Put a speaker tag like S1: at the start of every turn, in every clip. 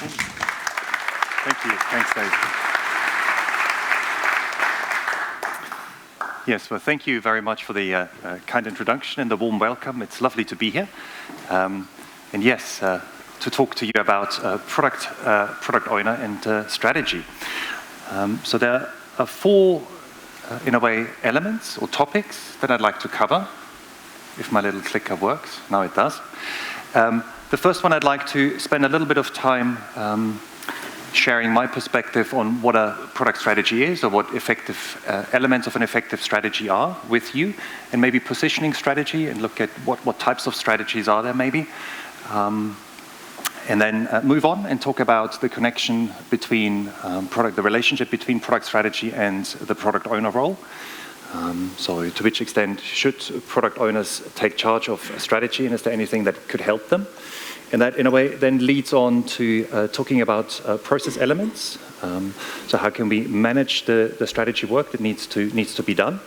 S1: Thank you. Thanks, Dave. Yes, well, thank you very much for the kind introduction and the warm welcome. It's lovely to be here. And yes, to talk to you about product owner and strategy. So there are four, in a way, elements or topics that I'd like to cover, if my little clicker works. Now it does. The first one, I'd like to spend a little bit of time sharing my perspective on what a product strategy is, or what effective elements of an effective strategy are with you, and maybe positioning strategy, and look at what types of strategies are there maybe. And then move on and talk about the connection between the relationship between product strategy and the product owner role. So to which extent should product owners take charge of strategy, and is there anything that could help them? And that, in a way, then leads on to talking about process elements. So how can we manage the strategy work that needs to be done?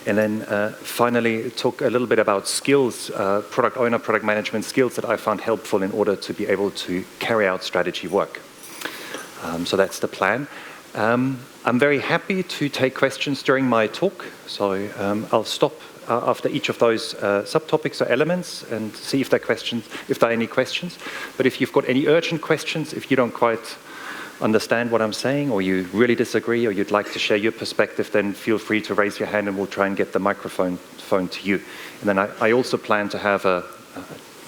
S1: And then finally talk a little bit about skills, product owner, product management skills that I found helpful in order to be able to carry out strategy work. So that's the plan. I'm very happy to take questions during my talk. So I'll stop after each of those subtopics or elements and see if there are any questions. But if you've got any urgent questions, if you don't quite understand what I'm saying, or you really disagree, or you'd like to share your perspective, then feel free to raise your hand and we'll try and get the microphone to you. And then I also plan to have a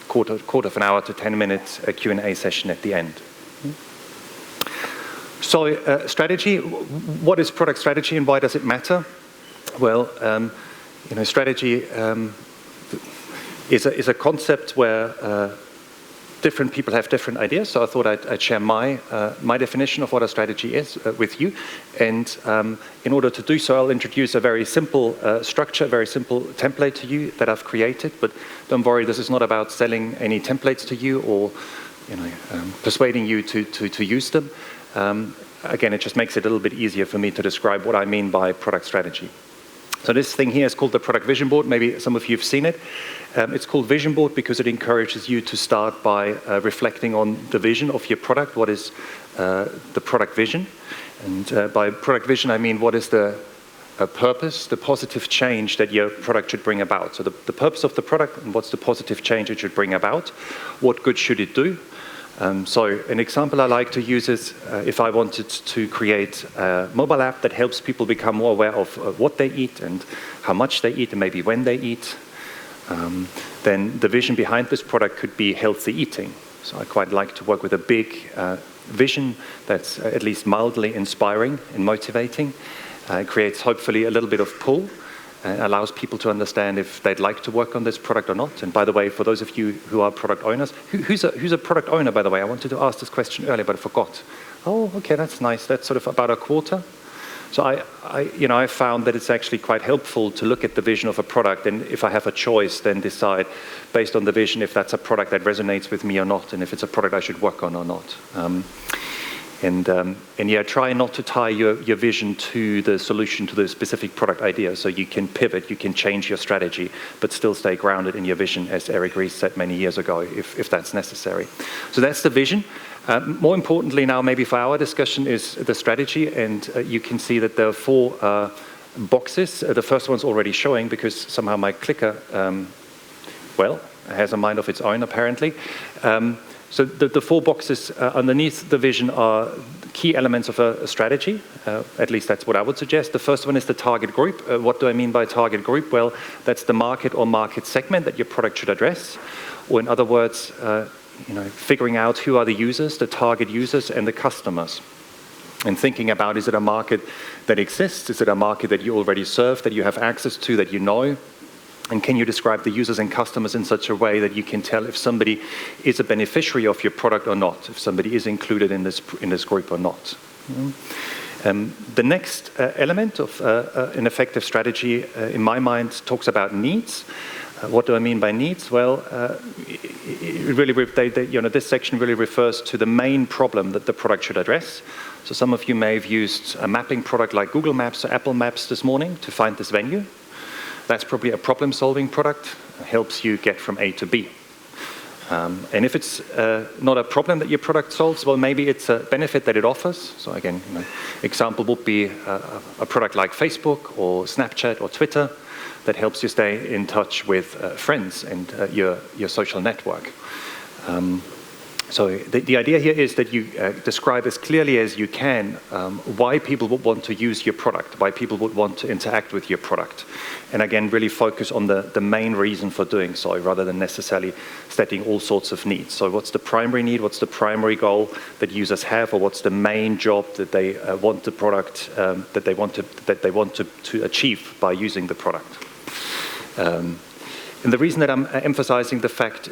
S1: quarter of an hour to 10 minutes Q&A session at the end. So strategy, what is product strategy and why does it matter? Well, strategy is a concept where different people have different ideas. So I thought I'd share my definition of what a strategy is with you. And in order to do so, I'll introduce a very simple structure, a very simple template to you that I've created. But don't worry, this is not about selling any templates to you or persuading you to use them. Again, it just makes it a little bit easier for me to describe what I mean by product strategy. So this thing here is called the product vision board. Maybe some of you have seen it. It's called vision board because it encourages you to start by reflecting on the vision of your product. What is the product vision? And by product vision, I mean what is the purpose, the positive change that your product should bring about. So the purpose of the product and what's the positive change it should bring about. What good should it do? So an example I like to use is if I wanted to create a mobile app that helps people become more aware of what they eat and how much they eat and maybe when they eat, then the vision behind this product could be healthy eating. So I quite like to work with a big vision that's at least mildly inspiring and motivating. It creates hopefully a little bit of pull. Allows people to understand if they'd like to work on this product or not. And by the way, for those of you who are product owners, who's a product owner, by the way? I wanted to ask this question earlier, but I forgot. Oh, okay, that's nice. That's sort of about a quarter. So I found that it's actually quite helpful to look at the vision of a product, and if I have a choice, then decide based on the vision if that's a product that resonates with me or not, and if it's a product I should work on or not. And yeah, try not to tie your vision to the solution, to the specific product idea. So you can pivot, you can change your strategy, but still stay grounded in your vision, as Eric Ries said many years ago, if that's necessary. So that's the vision. More importantly now, maybe for our discussion, is the strategy. And you can see that there are four boxes. The first one's already showing because somehow my clicker, has a mind of its own, apparently. So the four boxes underneath the vision are key elements of a strategy. At least that's what I would suggest. The first one is the target group. What do I mean by target group? Well, that's the market or market segment that your product should address. Or in other words, figuring out who are the users, the target users, and the customers. And thinking about, is it a market that exists? Is it a market that you already serve, that you have access to, that you know? And can you describe the users and customers in such a way that you can tell if somebody is a beneficiary of your product or not, if somebody is included in this group or not? The next element of an effective strategy, in my mind, talks about needs. What do I mean by needs? Well, this section really refers to the main problem that the product should address. So some of you may have used a mapping product like Google Maps or Apple Maps this morning to find this venue. That's probably a problem-solving product. It helps you get from A to B. And if it's not a problem that your product solves, well, maybe it's a benefit that it offers. So again, example would be a product like Facebook or Snapchat or Twitter that helps you stay in touch with friends and your social network. So the idea here is that you describe as clearly as you can why people would want to use your product, why people would want to interact with your product. And again, really focus on the main reason for doing so, rather than necessarily stating all sorts of needs. So what's the primary need, what's the primary goal that users have, or what's the main job that they want the product, that they want to achieve by using the product. And the reason that I'm emphasizing the fact,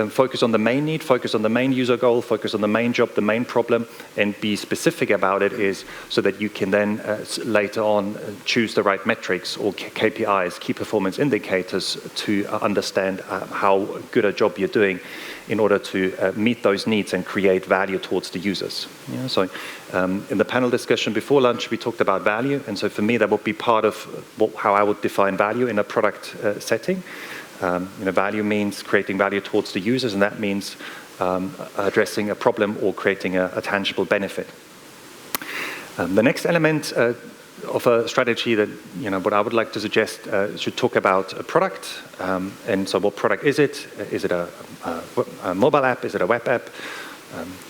S1: focus on the main need, focus on the main user goal, focus on the main job, the main problem, and be specific about it, is so that you can then later on choose the right metrics or KPIs, key performance indicators, to understand how good a job you're doing in order to meet those needs and create value towards the users. So in the panel discussion before lunch, we talked about value, and so for me that would be part of how I would define value in a product setting. Value means creating value towards the users, and that means addressing a problem or creating a tangible benefit. The next element of a strategy that, what I would like to suggest should talk about a product. And so what product is it? Is it a mobile app? Is it a web app?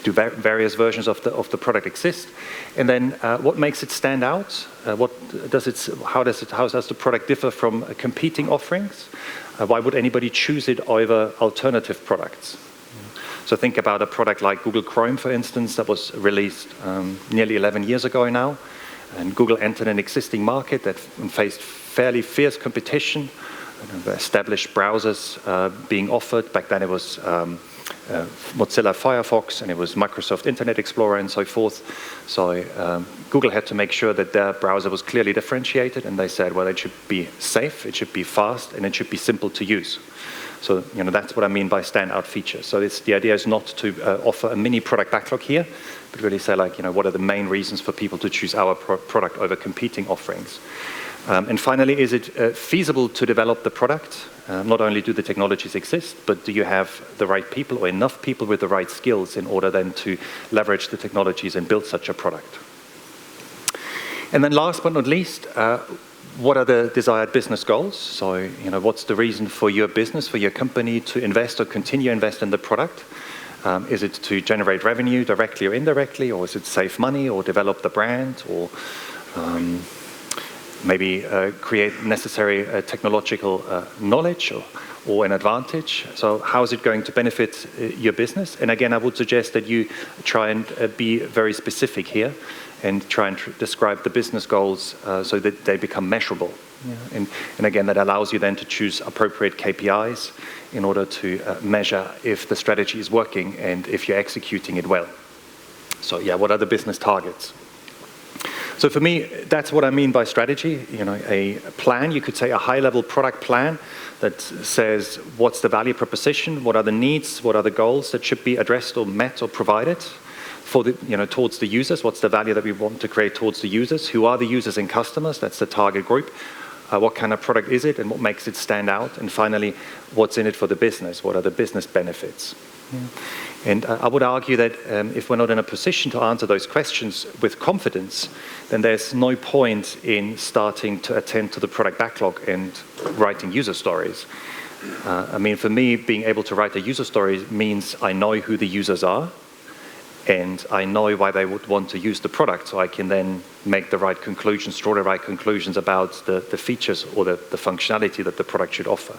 S1: Do various versions of the product exist? And then what makes it stand out? How does the product differ from competing offerings? Why would anybody choose it over alternative products? So think about a product like Google Chrome, for instance, that was released nearly 11 years ago now. And Google entered an existing market that faced fairly fierce competition. Established browsers being offered. Back then it was Mozilla Firefox, and it was Microsoft Internet Explorer and so forth. So Google had to make sure that their browser was clearly differentiated, and they said, well, it should be safe, it should be fast, and it should be simple to use. So that's what I mean by standout features. So the idea is not to offer a mini product backlog here, but really say, like, what are the main reasons for people to choose our product over competing offerings. And finally, is it feasible to develop the product? Not only do the technologies exist, but do you have the right people or enough people with the right skills in order then to leverage the technologies and build such a product? And then last but not least, what are the desired business goals? So, what's the reason for your business, for your company to invest or continue to invest in the product? Is it to generate revenue directly or indirectly, or is it save money or develop the brand, or maybe create necessary technological knowledge or an advantage? So how is it going to benefit your business? And again, I would suggest that you try and be very specific here and try and describe the business goals so that they become measurable. Yeah. And again, that allows you then to choose appropriate KPIs in order to measure if the strategy is working and if you're executing it well. So yeah, what are the business targets? So for me, that's what I mean by strategy. A plan, you could say a high-level product plan that says what's the value proposition, what are the needs, what are the goals that should be addressed or met or provided for towards the users, what's the value that we want to create towards the users, who are the users and customers, that's the target group, what kind of product is it and what makes it stand out, and finally, what's in it for the business, what are the business benefits. Yeah. And I would argue that if we're not in a position to answer those questions with confidence, then there's no point in starting to attend to the product backlog and writing user stories. For me, being able to write a user story means I know who the users are, and I know why they would want to use the product, so I can then make the right conclusions, draw the right conclusions about the features or the functionality that the product should offer.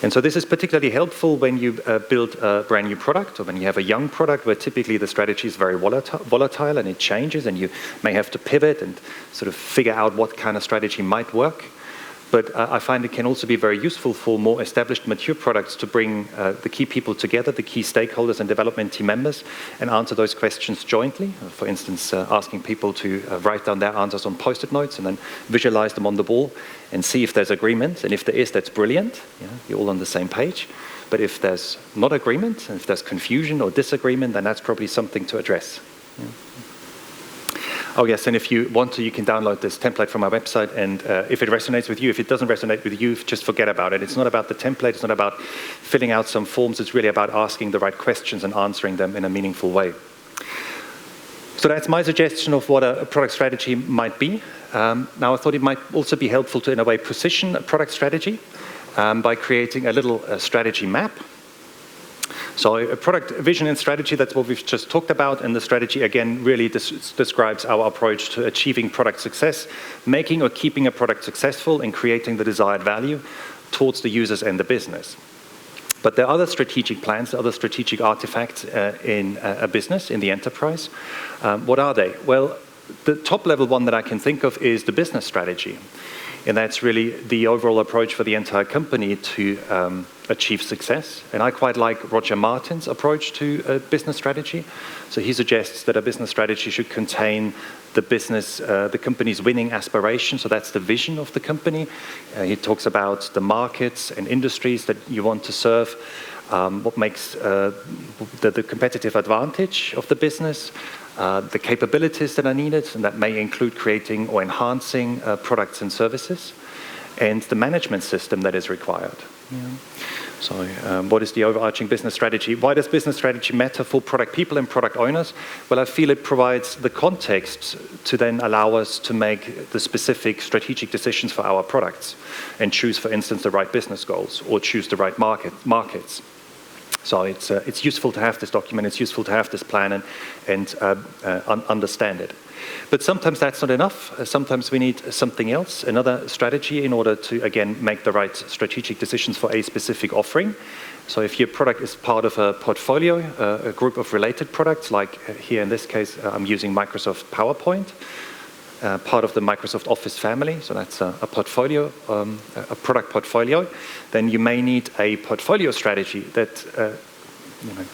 S1: And so this is particularly helpful when you build a brand new product, or when you have a young product where typically the strategy is very volatile and it changes, and you may have to pivot and sort of figure out what kind of strategy might work. But I find it can also be very useful for more established, mature products to bring the key people together, the key stakeholders and development team members, and answer those questions jointly. For instance, asking people to write down their answers on Post-it notes and then visualize them on the wall and see if there's agreement. And if there is, that's brilliant. You're all on the same page. But if there's not agreement, and if there's confusion or disagreement, then that's probably something to address. Oh yes, and if you want to, you can download this template from our website, and if it resonates with you, if it doesn't resonate with you, just forget about it. It's not about the template, it's not about filling out some forms, it's really about asking the right questions and answering them in a meaningful way. So that's my suggestion of what a product strategy might be. Now I thought it might also be helpful to, in a way, position a product strategy by creating a little strategy map. So a product vision and strategy, that's what we've just talked about, and the strategy again really describes our approach to achieving product success, making or keeping a product successful and creating the desired value towards the users and the business. But there are other strategic plans, other strategic artifacts in a business, in the enterprise. What are they? Well, the top level one that I can think of is the business strategy. And that's really the overall approach for the entire company to achieve success. And I quite like Roger Martin's approach to a business strategy. So he suggests that a business strategy should contain the company's winning aspiration. So that's the vision of the company. He talks about the markets and industries that you want to serve, what makes the competitive advantage of the business, the capabilities that are needed, and that may include creating or enhancing products and services, and the management system that is required. Yeah. So what is the overarching business strategy? Why does business strategy matter for product people and product owners? Well, I feel it provides the context to then allow us to make the specific strategic decisions for our products and choose, for instance, the right business goals or choose the right markets. So it's useful to have this document, it's useful to have this plan and understand it. But sometimes that's not enough. Sometimes we need something else, another strategy in order to, again, make the right strategic decisions for a specific offering. So if your product is part of a portfolio, a group of related products, like here in this case, I'm using Microsoft PowerPoint, part of the Microsoft Office family, so that's a portfolio, a product portfolio, then you may need a portfolio strategy that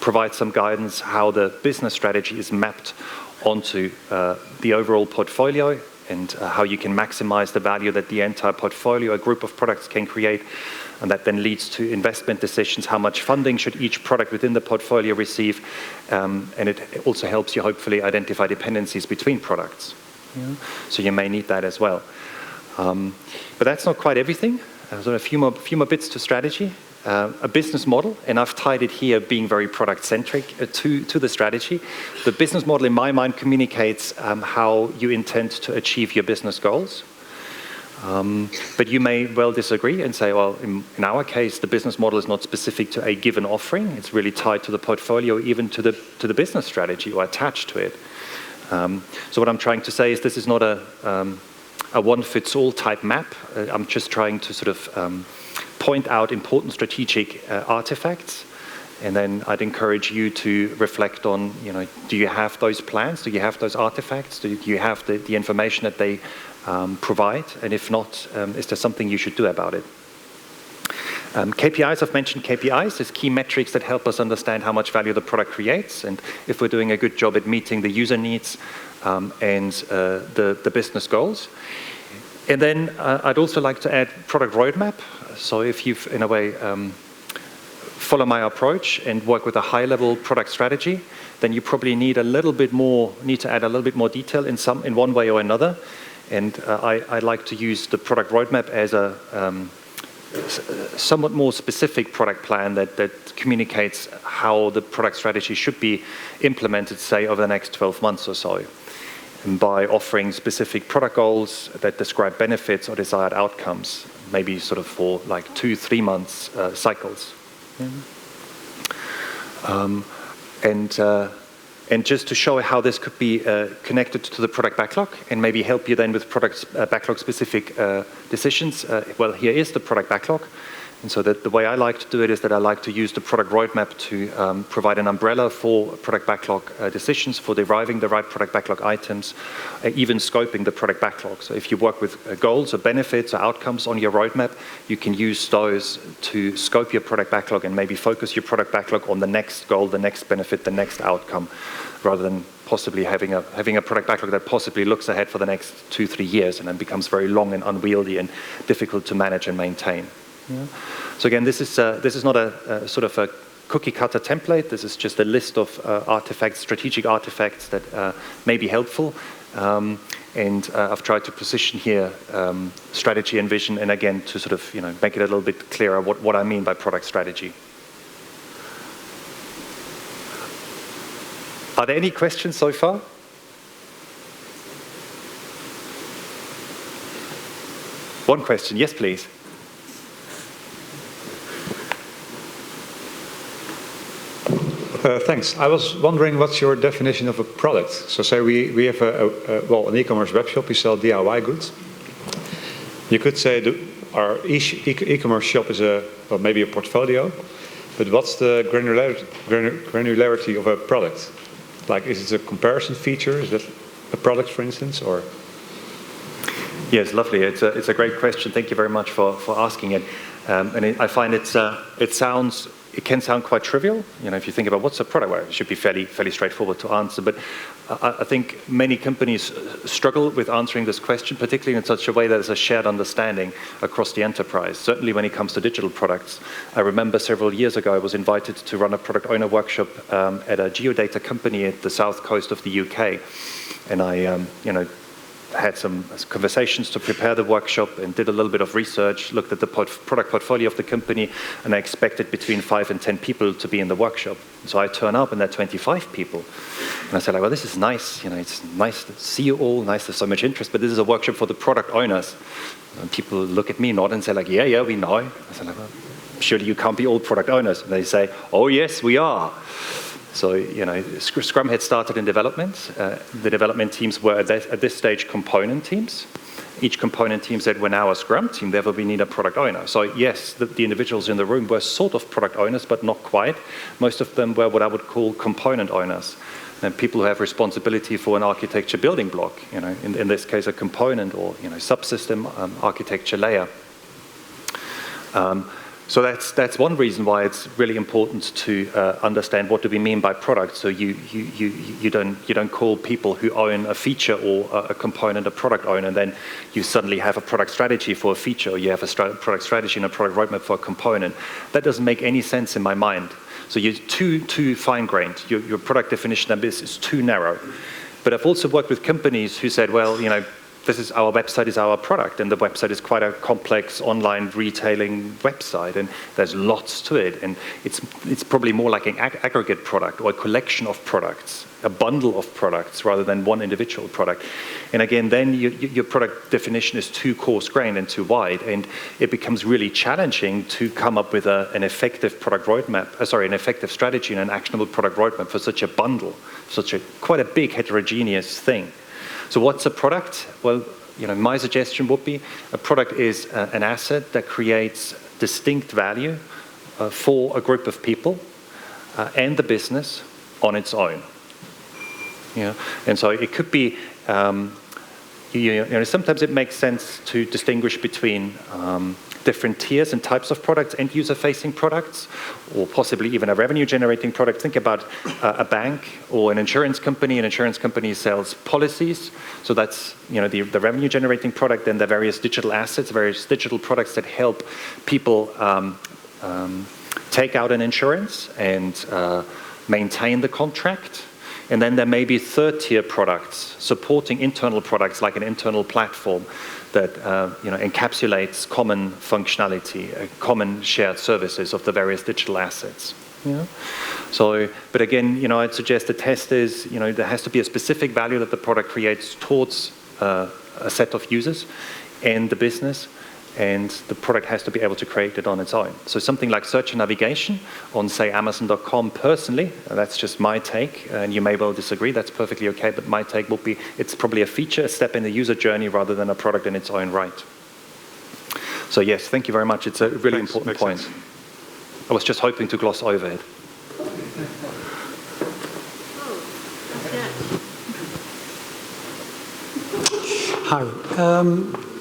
S1: provides some guidance how the business strategy is mapped onto the overall portfolio and how you can maximize the value that the entire portfolio, a group of products, can create. And that then leads to investment decisions, how much funding should each product within the portfolio receive, and it also helps you hopefully identify dependencies between products. Yeah. So you may need that as well. But that's not quite everything. So a few more bits to strategy. A business model, and I've tied it here being very product-centric to the strategy. The business model, in my mind, communicates how you intend to achieve your business goals. But you may well disagree and say, well, in our case, the business model is not specific to a given offering. It's really tied to the portfolio, even to the business strategy or attached to it. So what I'm trying to say is this is not a one-fits-all type map. I'm just trying to sort of point out important strategic artifacts, and then I'd encourage you to reflect on, do you have those plans? Do you have those artifacts? Do you have the information that they provide? And if not, is there something you should do about it? KPIs, I've mentioned KPIs as key metrics that help us understand how much value the product creates, and if we're doing a good job at meeting the user needs and the business goals. And then I'd also like to add product roadmap. So if you've, in a way, follow my approach and work with a high-level product strategy, then you probably need to add a little bit more detail in one way or another. And I like to use the product roadmap as a somewhat more specific product plan that communicates how the product strategy should be implemented, say, over the next 12 months or so. And by offering specific product goals that describe benefits or desired outcomes, maybe sort of for like 2-3 months cycles. And just to show how this could be connected to the product backlog and maybe help you then with product backlog specific decisions, well, here is the product backlog. And so the way I like to do it is that I like to use the product roadmap to provide an umbrella for product backlog decisions, for deriving the right product backlog items, even scoping the product backlog. So if you work with goals or benefits or outcomes on your roadmap, you can use those to scope your product backlog and maybe focus your product backlog on the next goal, the next benefit, the next outcome, rather than possibly having a product backlog that possibly looks ahead for the next 2-3 years and then becomes very long and unwieldy and difficult to manage and maintain. Yeah. So again, this is not a sort of a cookie cutter template. This is just a list of artifacts, strategic artifacts that may be helpful. And I've tried to position here strategy and vision, and again, to sort of make it a little bit clearer what I mean by product strategy. Are there any questions so far? One question, yes, please.
S2: Thanks. I was wondering what's your definition of a product? So say we have an e-commerce web shop, we sell DIY goods. You could say our e-commerce shop is maybe a portfolio, but what's the granularity of a product? Like, is it a comparison feature? Is that a product, for instance, or?
S1: Yes, lovely. It's a great question. Thank you very much for asking it. I find it can sound quite trivial. If you think about what's a product, well, it should be fairly straightforward to answer. But I think many companies struggle with answering this question, particularly in such a way that there's a shared understanding across the enterprise. Certainly when it comes to digital products. I remember several years ago I was invited to run a product owner workshop at a geodata company at the south coast of the UK, and I had some conversations to prepare the workshop and did a little bit of research, looked at the product portfolio of the company, and I expected between 5 and 10 people to be in the workshop. So I turn up and there are 25 people. And I said, well, this is nice. It's nice to see you all, nice there's so much interest, but this is a workshop for the product owners. And people look at me, nod, and say, yeah, we know. I said, well, surely you can't be all product owners. And they say, oh, yes, we are. So, Scrum had started in development. The development teams were at this stage component teams. Each component team said, we're now a Scrum team, therefore we need a product owner. So yes, the individuals in the room were sort of product owners, but not quite. Most of them were what I would call component owners. And people who have responsibility for an architecture building block, in this case a component or subsystem architecture layer. So that's one reason why it's really important to understand what do we mean by product. So you don't call people who own a feature or a component a product owner, and then you suddenly have a product strategy for a feature, or you have a product strategy and a product roadmap for a component. That doesn't make any sense in my mind. So you're too fine-grained. Your product definition of this is too narrow. But I've also worked with companies who said, well, our website is our product, and the website is quite a complex online retailing website, and there's lots to it, and it's probably more like an aggregate product or a collection of products, a bundle of products rather than one individual product. And again, then your product definition is too coarse-grained and too wide, and it becomes really challenging to come up with an effective product roadmap, an effective strategy and an actionable product roadmap for such a bundle, quite a big heterogeneous thing. So what's a product? Well, my suggestion would be a product is an asset that creates distinct value for a group of people and the business on its own. And so it could be, sometimes it makes sense to distinguish between different tiers and types of products, end user-facing products, or possibly even a revenue-generating product. Think about a bank or an insurance company. An insurance company sells policies, so that's the revenue-generating product. Then there are various digital assets, various digital products that help people take out an insurance and maintain the contract. And then there may be third-tier products supporting internal products like an internal platform that encapsulates common functionality, common shared services of the various digital assets. So, but again, I'd suggest the test is, there has to be a specific value that the product creates towards a set of users and the business, and the product has to be able to create it on its own. So something like search and navigation on, say, Amazon.com, personally, that's just my take, and you may well disagree, that's perfectly okay, but my take would be it's probably a feature, a step in the user journey rather than a product in its own right. So yes, thank you very much. It's a really important point. Sense. I was just hoping to gloss over it.
S3: Hi.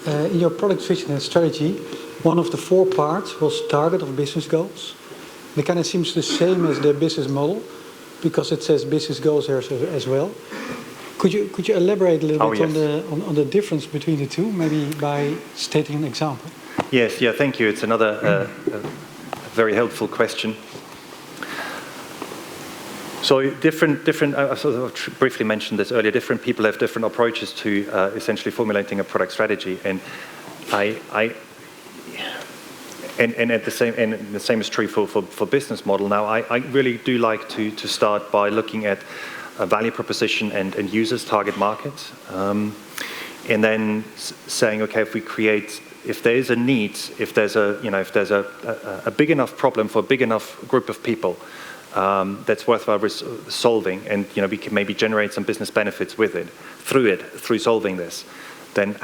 S3: In your product vision and strategy, one of the 4 parts was target of business goals. It kind of seems the same as the business model, because it says business goals there as well. Could you elaborate a little bit on the difference between the two, maybe by stating an example?
S1: Yes, thank you. It's another very helpful question. So different. I sort of briefly mentioned this earlier. Different people have different approaches to essentially formulating a product strategy, and the same is true for business model. Now, I really do like to start by looking at a value proposition and users target market, and then saying, okay, if there is a need, if there's a big enough problem for a big enough group of people that's worthwhile solving, and we can maybe generate some business benefits through solving this, then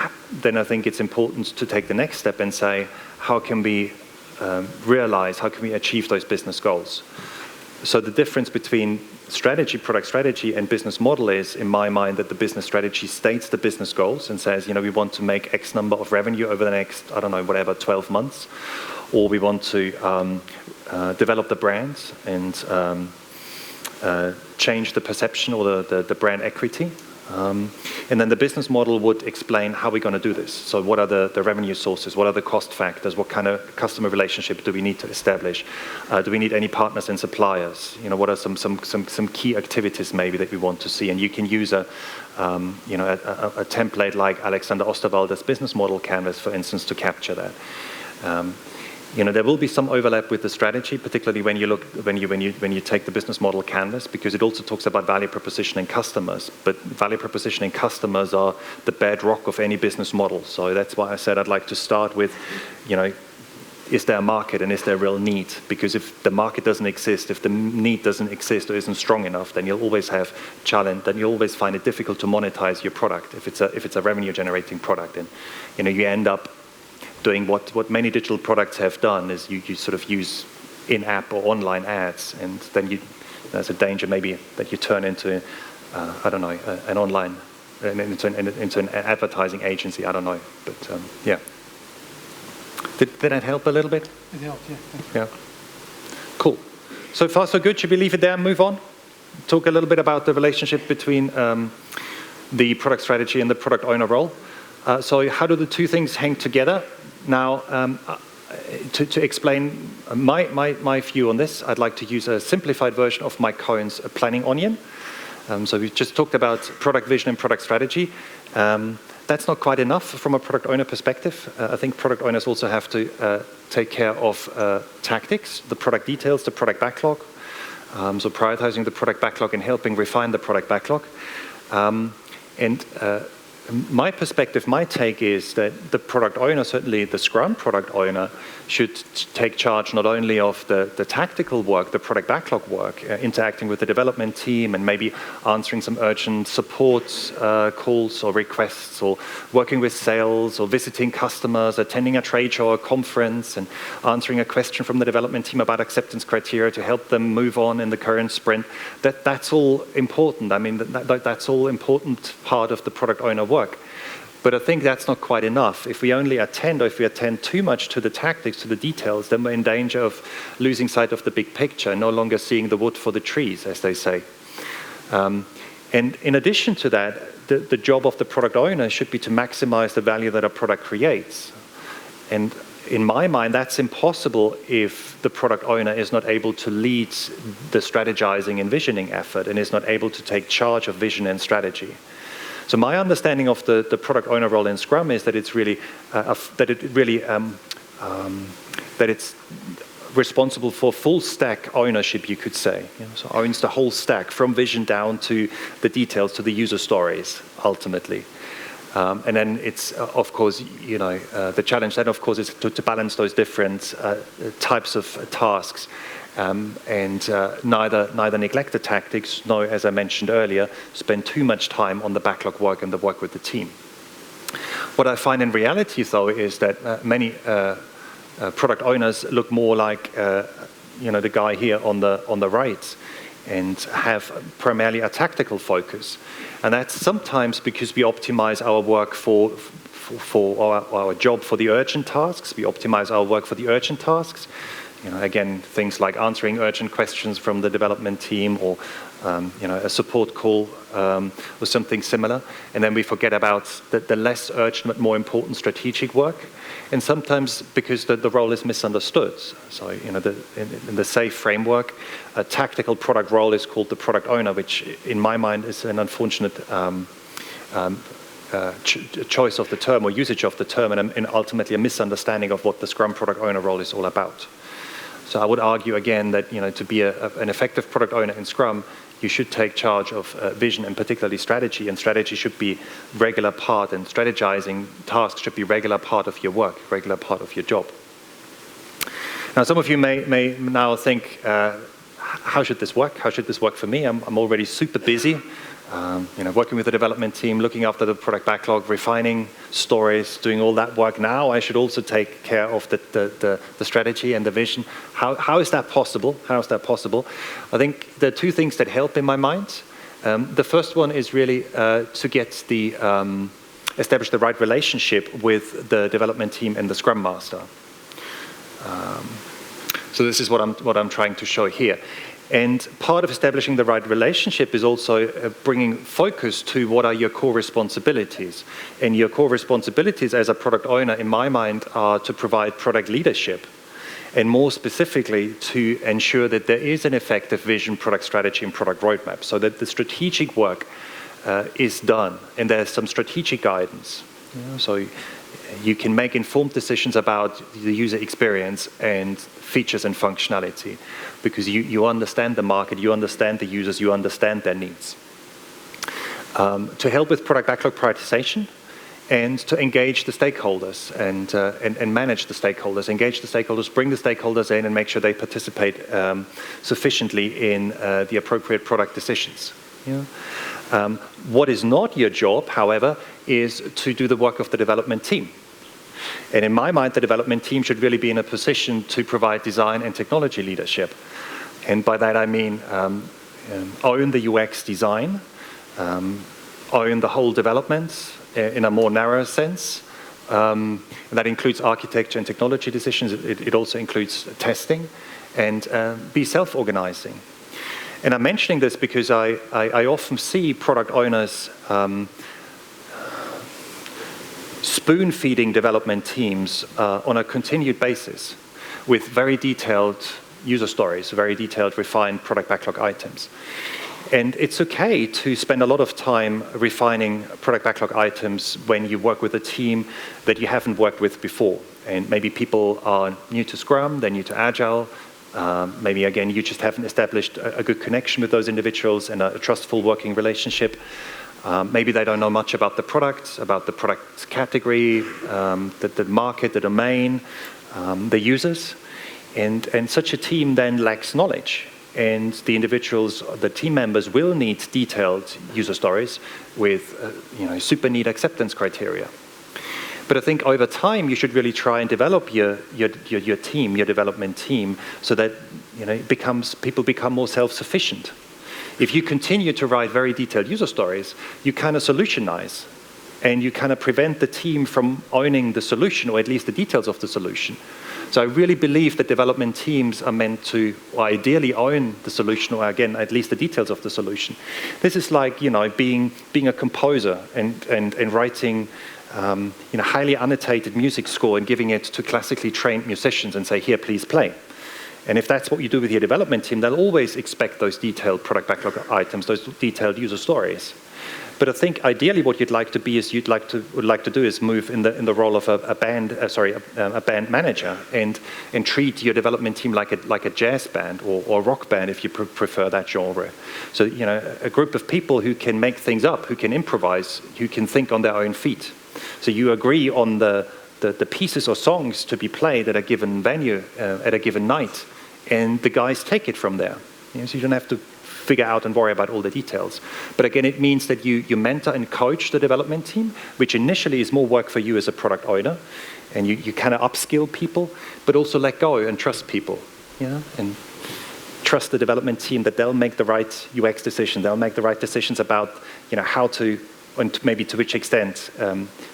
S1: I think it's important to take the next step and say, how can we how can we achieve those business goals? So the difference between product strategy and business model is, in my mind, that the business strategy states the business goals and says, we want to make X number of revenue over the next, 12 months, or we want to develop the brands and change the perception or the brand equity. And then the business model would explain how we're going to do this. So what are the revenue sources? What are the cost factors? What kind of customer relationship do we need to establish? Do we need any partners and suppliers? What are some key activities maybe that we want to see? And you can use a template like Alexander Osterwalder's business model canvas, for instance, to capture that. There will be some overlap with the strategy, particularly when you take the business model canvas, because it also talks about value proposition and customers. But value proposition and customers are the bedrock of any business model. So that's why I said I'd like to start with, is there a market and is there a real need? Because if the market doesn't exist, if the need doesn't exist or isn't strong enough, then you'll always have challenge. Then you'll always find it difficult to monetize your product if it's a revenue generating product, and you end up doing what many digital products have done, is you sort of use in-app or online ads, and then there's a danger maybe that you turn into, an online, into an advertising agency. I don't know, but yeah. Did that help a little bit?
S3: It helped, yeah.
S1: Yeah. Cool. So far, so good. Should we leave it there and move on? Talk a little bit about the relationship between the product strategy and the product owner role. So how do the two things hang together? Now, to explain my view on this, I'd like to use a simplified version of Mike Cohen's planning onion. So we've just talked about product vision and product strategy. That's not quite enough from a product owner perspective. I think product owners also have to take care of tactics, the product details, the product backlog. So prioritizing the product backlog and helping refine the product backlog. My perspective, my take is that the product owner, certainly the Scrum product owner, should take charge not only of the tactical work, the product backlog work, interacting with the development team and maybe answering some urgent support calls or requests, or working with sales or visiting customers, attending a trade show or conference and answering a question from the development team about acceptance criteria to help them move on in the current sprint. That's all important. I mean, that's all important part of the product owner work. But I think that's not quite enough. If we attend too much to the tactics, to the details, then we're in danger of losing sight of the big picture, no longer seeing the wood for the trees, as they say. And in addition to that, the job of the product owner should be to maximize the value that a product creates. And in my mind, that's impossible if the product owner is not able to lead the strategizing and visioning effort and is not able to take charge of vision and strategy. So my understanding of the product owner role in Scrum is that it's really that it's responsible for full stack ownership, you could say. So owns the whole stack from vision down to the details, to the user stories, ultimately. And then it's, of course, the challenge then, of course, is to balance those different types of tasks. And neither neglect the tactics, nor, as I mentioned earlier, spend too much time on the backlog work and the work with the team. What I find in reality, though, is that many product owners look more like the guy here on the right, and have primarily a tactical focus. And that's sometimes because we optimize our work for our job for the urgent tasks. We optimize our work for the urgent tasks. Again, things like answering urgent questions from the development team, or a support call or something similar. And then we forget about the less urgent but more important strategic work. And sometimes because the role is misunderstood. So, in the SAFe framework, a tactical product role is called the product owner, which in my mind is an unfortunate choice of the term or usage of the term, and ultimately a misunderstanding of what the Scrum product owner role is all about. So I would argue again that to be an effective product owner in Scrum, you should take charge of vision and particularly strategy, and strategy should be regular part, and strategizing tasks should be regular part of your work, regular part of your job. Now, some of you may now think, how should this work? How should this work for me? I'm already super busy, working with the development team, looking after the product backlog, refining stories, doing all that work. Now I should also take care of the strategy and the vision. How is that possible? How is that possible? I think there are two things that help in my mind. The first one is really to get establish the right relationship with the development team and the Scrum Master. So this is what I'm trying to show here. And part of establishing the right relationship is also bringing focus to what are your core responsibilities. And your core responsibilities as a product owner, in my mind, are to provide product leadership, and more specifically to ensure that there is an effective vision, product strategy, and product roadmap, so that the strategic work is done and there's some strategic guidance. So you can make informed decisions about the user experience and features and functionality, because you understand the market, you understand the users, you understand their needs. To help with product backlog prioritization, and to engage the stakeholders and manage the stakeholders, engage the stakeholders, bring the stakeholders in and make sure they participate sufficiently in the appropriate product decisions. What is not your job, however, is to do the work of the development team. And in my mind, the development team should really be in a position to provide design and technology leadership. And by that I mean own the UX design, own the whole development in a more narrow sense. And that includes architecture and technology decisions. It also includes testing, and be self-organizing. And I'm mentioning this because I often see product owners spoon-feeding development teams on a continued basis with very detailed user stories, very detailed, refined product backlog items. And it's okay to spend a lot of time refining product backlog items when you work with a team that you haven't worked with before. And maybe people are new to Scrum, they're new to Agile. Maybe, again, you just haven't established a good connection with those individuals and a trustful working relationship. Maybe they don't know much about the product category, the market, the domain, the users. And such a team then lacks knowledge. And the individuals, the team members, will need detailed user stories with super neat acceptance criteria. But I think over time you should really try and develop your team, your development team, so that people become more self-sufficient. If you continue to write very detailed user stories, you kind of solutionize, and you kind of prevent the team from owning the solution, or at least the details of the solution. So I really believe that development teams are meant to, or ideally, own the solution, or again, at least the details of the solution. This is like being a composer and writing highly annotated music score and giving it to classically trained musicians and say, here, please play. And if that's what you do with your development team, they'll always expect those detailed product backlog items, those detailed user stories. But I think ideally what you'd like to be is would like to do is move in the role of a band manager and treat your development team like a jazz band or rock band, if you prefer that genre. So a group of people who can make things up, who can improvise, who can think on their own feet. So you agree on the pieces or songs to be played at a given venue at a given night, and the guys take it from there. So you don't have to figure out and worry about all the details. But again, it means that you mentor and coach the development team, which initially is more work for you as a product owner, and you kind of upskill people, but also let go and trust people, and trust the development team that they'll make the right UX decision, they'll make the right decisions about how to, and maybe to which extent,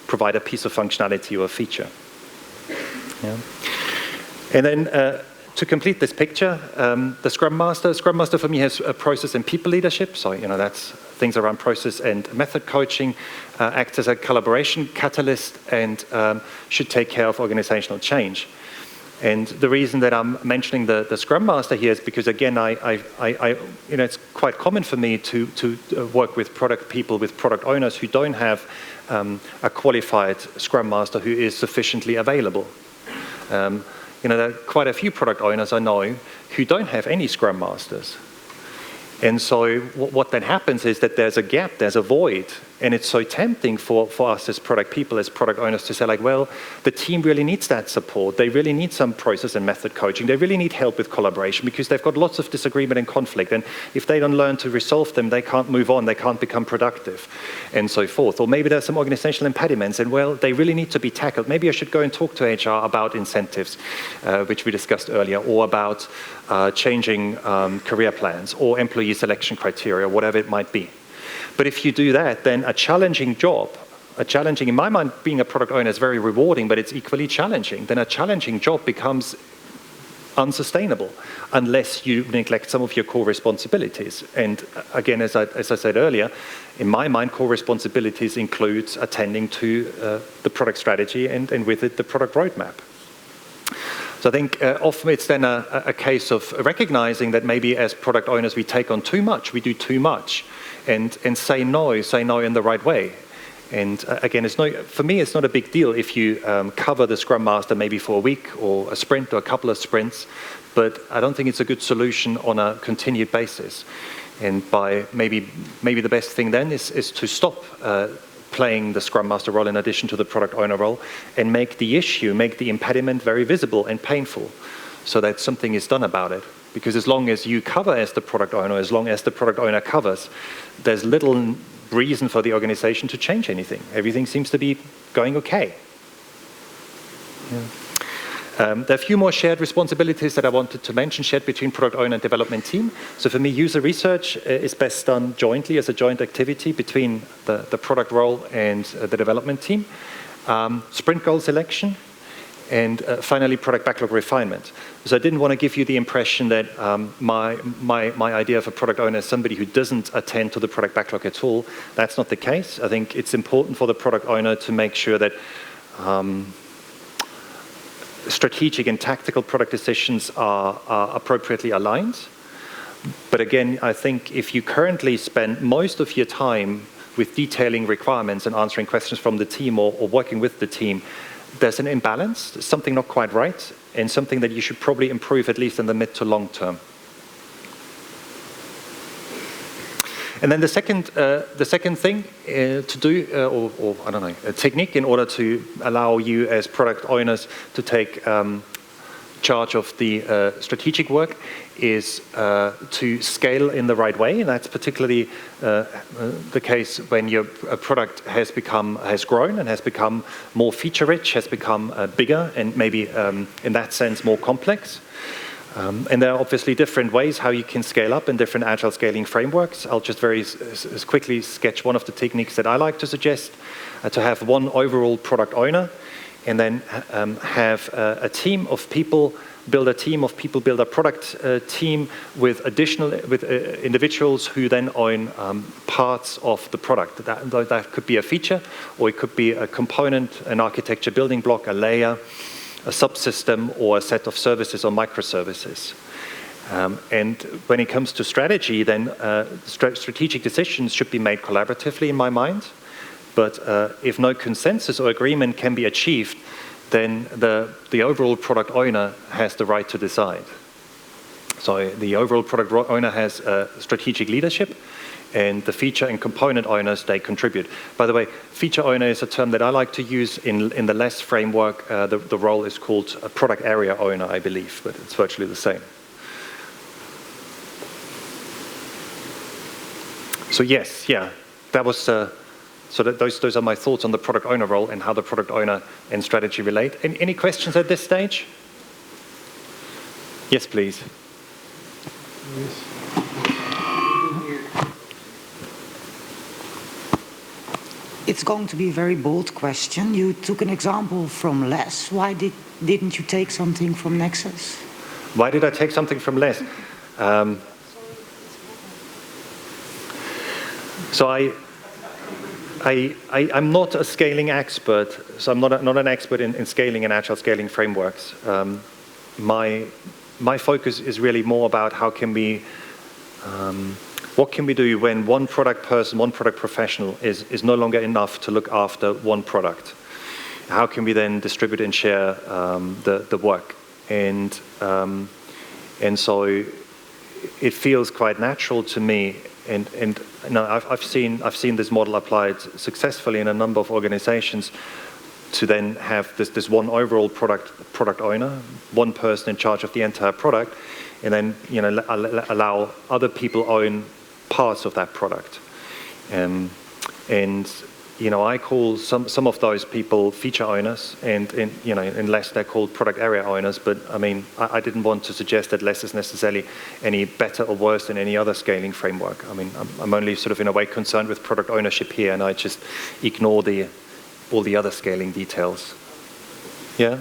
S1: provide a piece of functionality or a feature. And then to complete this picture, the Scrum Master for me has process and people leadership. So, that's things around process and method coaching, acts as a collaboration catalyst, and should take care of organizational change. And the reason that I'm mentioning the Scrum Master here is because, again, it's quite common for me to work with product people, with product owners who don't have a qualified Scrum Master who is sufficiently available. There are quite a few product owners I know who don't have any Scrum Masters. And so what then happens is that there's a gap, there's a void, and it's so tempting for us as product people, as product owners, to say, like, well, the team really needs that support. They really need some process and method coaching. They really need help with collaboration because they've got lots of disagreement and conflict. And if they don't learn to resolve them, they can't move on, they can't become productive, and so forth. Or maybe there's some organizational impediments, and, well, they really need to be tackled. Maybe I should go and talk to HR about incentives, which we discussed earlier, or about changing career plans or employee selection criteria, whatever it might be. But if you do that, then a challenging, in my mind, being a product owner is very rewarding, but it's equally challenging. Then a challenging job becomes unsustainable unless you neglect some of your core responsibilities. And again, as I said earlier, in my mind, core responsibilities includes attending to the product strategy and with it the product roadmap. So I think often it's then a case of recognizing that maybe as product owners we take on too much, we do too much, and say no in the right way. And again, for me, it's not a big deal if you cover the Scrum Master maybe for a week or a sprint or a couple of sprints, but I don't think it's a good solution on a continued basis. And by maybe the best thing then is to stop playing the Scrum Master role in addition to the product owner role, and make the impediment very visible and painful, so that something is done about it. Because as long as you cover as the product owner, as long as the product owner covers, there's little reason for the organization to change anything. Everything seems to be going okay. Yeah. There are a few more shared responsibilities that I wanted to mention, shared between product owner and development team. So for me, user research is best done jointly as a joint activity between the product role and the development team. Sprint goal selection, and finally, product backlog refinement. So I didn't want to give you the impression that my idea of a product owner is somebody who doesn't attend to the product backlog at all. That's not the case. I think it's important for the product owner to make sure that strategic and tactical product decisions are appropriately aligned. But again, I think if you currently spend most of your time with detailing requirements and answering questions from the team or working with the team, there's an imbalance, there's something not quite right, and something that you should probably improve at least in the mid to long term. And then the second thing to do, or I don't know, a technique in order to allow you as product owners to take charge of the strategic work is to scale in the right way. And that's particularly the case when your product has grown and has become more feature-rich, has become bigger, and maybe in that sense more complex. And there are obviously different ways how you can scale up in different agile scaling frameworks. I'll just very quickly sketch one of the techniques that I like to suggest, to have one overall product owner, and then have a team of people, build a product team with individuals who then own parts of the product. That could be a feature, or it could be a component, an architecture building block, a layer, a subsystem, or a set of services or microservices. And when it comes to strategy, then strategic decisions should be made collaboratively in my mind. But if no consensus or agreement can be achieved, then the overall product owner has the right to decide. So the overall product owner has strategic leadership, and the feature and component owners, they contribute. By the way, feature owner is a term that I like to use in the LESS framework. The role is called a product area owner, I believe, but it's virtually the same. So yes, yeah, that was, those are my thoughts on the product owner role and how the product owner and strategy relate. Any questions at this stage? Yes, please.
S3: Yes.
S4: It's going to be a very bold question. You took an example from LESS. Why didn't you take something from Nexus?
S1: Why did I take something from Les? So I'm not a scaling expert, so I'm not an expert in scaling and agile scaling frameworks. My focus is really more about how can we, what can we do when one product person, one product professional is no longer enough to look after one product. How can we then distribute and share the work? And so it feels quite natural to me. And you know, I've seen this model applied successfully in a number of organizations to then have this one overall product owner, one person in charge of the entire product, and then allow other people own parts of that product. And I call some of those people feature owners, and unless they're called product area owners. But I mean, I didn't want to suggest that less is necessarily any better or worse than any other scaling framework. I mean, I'm only sort of in a way concerned with product ownership here, and I just ignore all the other scaling details. Yeah.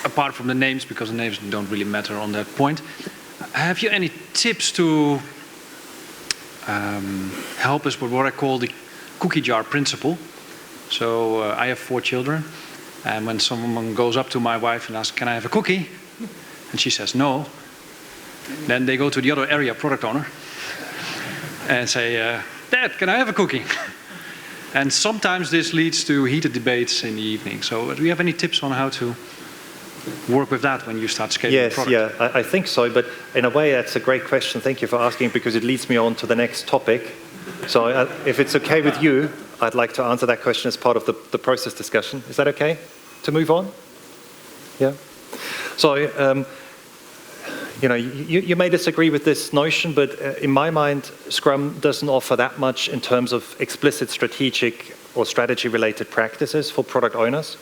S5: Apart from the names, because the names don't really matter on that point, have you any tips to help us with what I call the cookie jar principle? So I have 4 children, and when someone goes up to my wife and asks, "Can I have a cookie?" and she says no, then they go to the other area product owner and say, "Dad, can I have a cookie?" And sometimes this leads to heated debates in the evening. So do you have any tips on how to work with that when you start scaling the product?
S1: Yes, yeah, I think so. But in a way, that's a great question. Thank you for asking, because it leads me on to the next topic. So if it's okay with you, I'd like to answer that question as part of the process discussion. Is that okay to move on? Yeah. So, you may disagree with this notion, but in my mind, Scrum doesn't offer that much in terms of explicit strategic or strategy-related practices for product owners.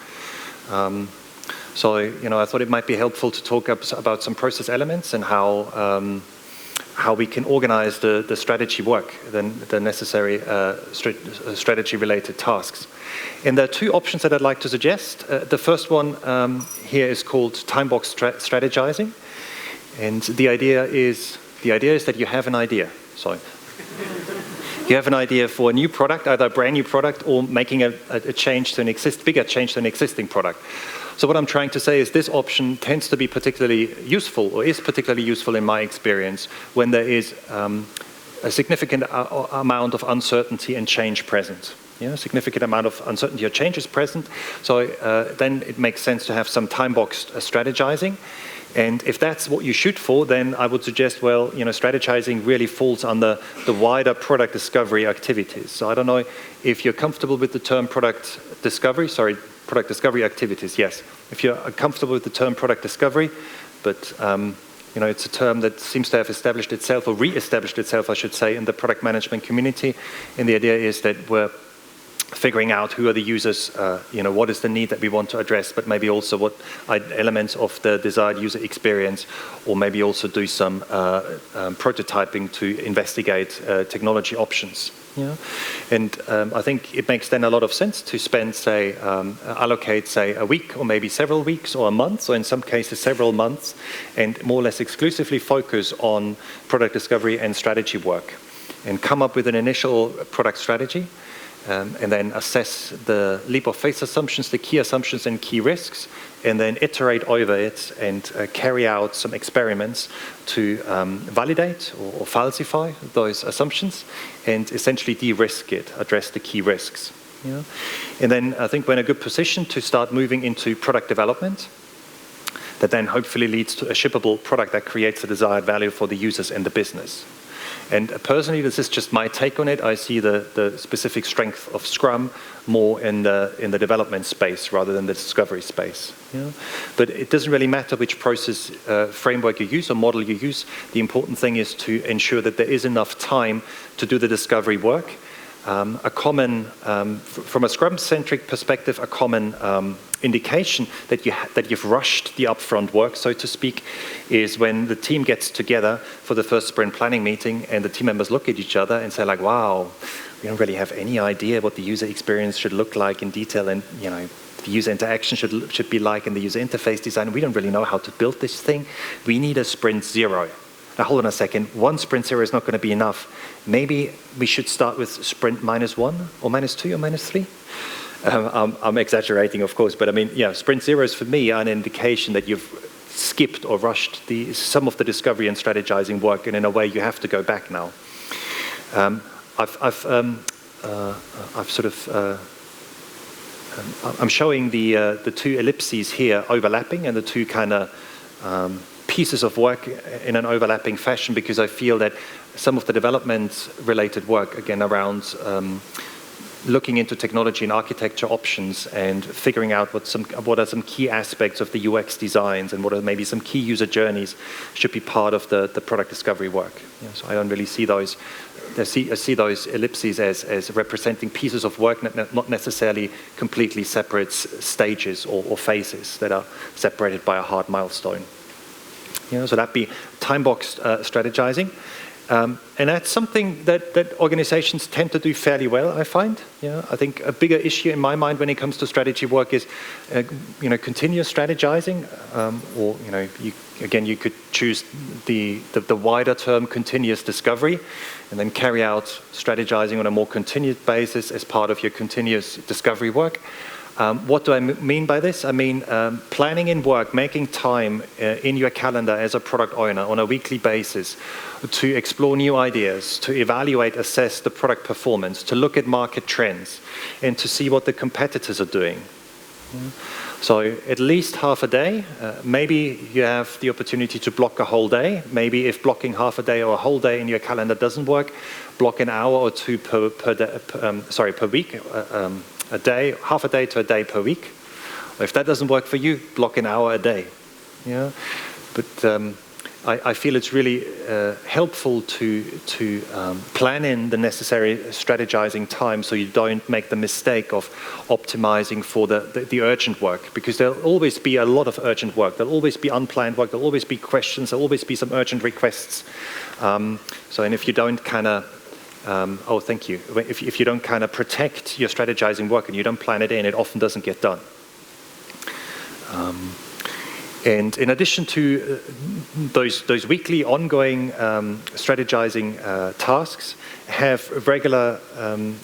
S1: So, I thought it might be helpful to talk about some process elements and how we can organize the strategy work, the necessary strategy-related tasks. And there are 2 options that I'd like to suggest. The first one here is called time box strategizing. And the idea is that you have an idea. Sorry. You have an idea for a new product, either a brand new product or making a change to bigger change to an existing product. So what I'm trying to say is this option tends to be particularly useful, or is particularly useful in my experience, when there is a significant amount of uncertainty and change present. A significant amount of uncertainty or change is present. So then it makes sense to have some time-boxed strategizing. And if that's what you shoot for, then I would suggest, well, strategizing really falls under the wider product discovery activities. So I don't know if you're comfortable with the term product discovery activities, yes. If you're comfortable with the term product discovery, but it's a term that seems to have established itself, or re-established itself, I should say, in the product management community. And the idea is that we're figuring out who are the users, what is the need that we want to address, but maybe also what elements of the desired user experience, or maybe also do some prototyping to investigate technology options. And I think it makes then a lot of sense to spend, allocate, a week or maybe several weeks or a month, or in some cases several months, and more or less exclusively focus on product discovery and strategy work, and come up with an initial product strategy. And then assess the leap of faith assumptions, the key assumptions and key risks, and then iterate over it and carry out some experiments to validate or falsify those assumptions, and essentially de-risk it, address the key risks. And then I think we're in a good position to start moving into product development that then hopefully leads to a shippable product that creates the desired value for the users and the business. And personally, this is just my take on it. I see the specific strength of Scrum more in the development space rather than the discovery space. But it doesn't really matter which process framework you use or model you use. The important thing is to ensure that there is enough time to do the discovery work. From a Scrum-centric perspective, a common indication that you've rushed the upfront work, so to speak, is when the team gets together for the first sprint planning meeting, and the team members look at each other and say, like, "Wow, we don't really have any idea what the user experience should look like in detail, and the user interaction should be like in the user interface design. We don't really know how to build this thing. We need a sprint 0. Now hold on a second. One sprint 0 is not going to be enough. Maybe we should start with sprint -1 or -2 or -3. I'm exaggerating, of course, but I mean, yeah, sprint 0 is for me an indication that you've skipped or rushed some of the discovery and strategizing work, and in a way you have to go back now. I'm showing the two ellipses here overlapping, and the two kind of pieces of work in an overlapping fashion, because I feel that some of the development-related work, again, around looking into technology and architecture options and figuring out what are some key aspects of the UX designs and what are maybe some key user journeys should be part of the product discovery work. Yeah, so I don't really see those. I see those ellipses as representing pieces of work, not necessarily completely separate stages or phases that are separated by a hard milestone. You know, so that'd be time-boxed strategizing. And that's something that organizations tend to do fairly well, I find. Yeah, I think a bigger issue in my mind when it comes to strategy work is, continuous strategizing, or you could choose the wider term continuous discovery, and then carry out strategizing on a more continuous basis as part of your continuous discovery work. What do I mean by this? I mean planning in work, making time in your calendar as a product owner on a weekly basis to explore new ideas, to evaluate, assess the product performance, to look at market trends, and to see what the competitors are doing. So at least half a day. Maybe you have the opportunity to block a whole day. Maybe if blocking half a day or a whole day in your calendar doesn't work, block an hour or two per week. A day, half a day to a day per week. Or if that doesn't work for you, block an hour a day. Yeah, but I feel it's really helpful to plan in the necessary strategizing time, so you don't make the mistake of optimizing for the urgent work, because there'll always be a lot of urgent work. There'll always be unplanned work. There'll always be questions. There'll always be some urgent requests. And if you don't kind of thank you. If you don't kind of protect your strategizing work and you don't plan it in, it often doesn't get done. And in addition to those weekly ongoing strategizing tasks, have regular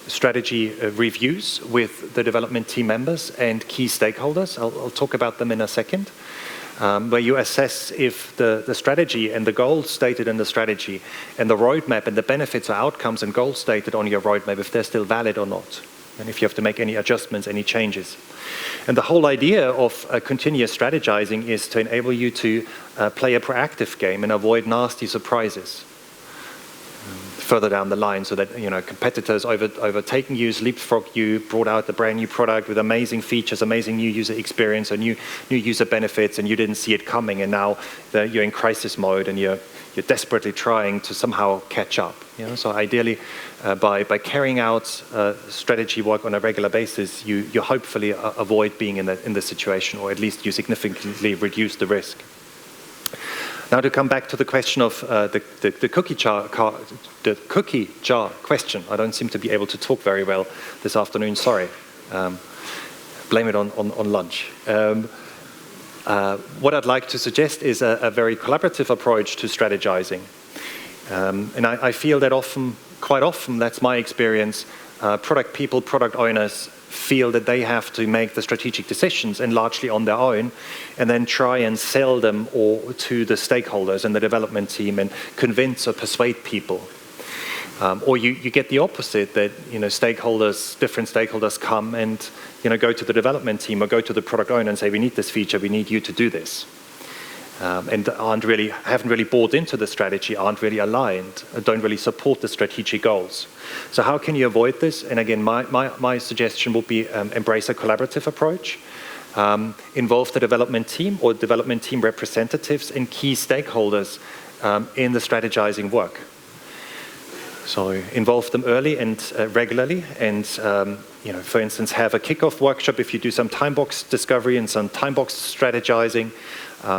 S1: strategy reviews with the development team members and key stakeholders. I'll talk about them in a second. Where you assess if the strategy and the goals stated in the strategy and the roadmap and the benefits or outcomes and goals stated on your roadmap, if they're still valid or not, and if you have to make any adjustments, any changes. And the whole idea of continuous strategizing is to enable you to play a proactive game and avoid nasty surprises further down the line, so that competitors overtaking you, leapfrog you, brought out the brand new product with amazing features, amazing new user experience, or new user benefits, and you didn't see it coming, and now you're in crisis mode and you're desperately trying to somehow catch up. So ideally, by carrying out strategy work on a regular basis, you hopefully avoid being in the situation, or at least you significantly reduce the risk. Now to come back to the question of the cookie jar question. I don't seem to be able to talk very well this afternoon, sorry. Blame it on lunch. What I'd like to suggest is a very collaborative approach to strategizing. And I feel that quite often, that's my experience, product people, product owners feel that they have to make the strategic decisions, and largely on their own, and then try and sell them to the stakeholders and the development team and convince or persuade people. Or you get the opposite, that different stakeholders come and go to the development team or go to the product owner and say, we need this feature, we need you to do this. And haven't really bought into the strategy, aren't really aligned, don't really support the strategic goals. So how can you avoid this? And again, my suggestion would be embrace a collaborative approach. Involve the development team or development team representatives and key stakeholders in the strategizing work. So involve them early and regularly, and for instance, have a kickoff workshop if you do some time box discovery and some time box strategizing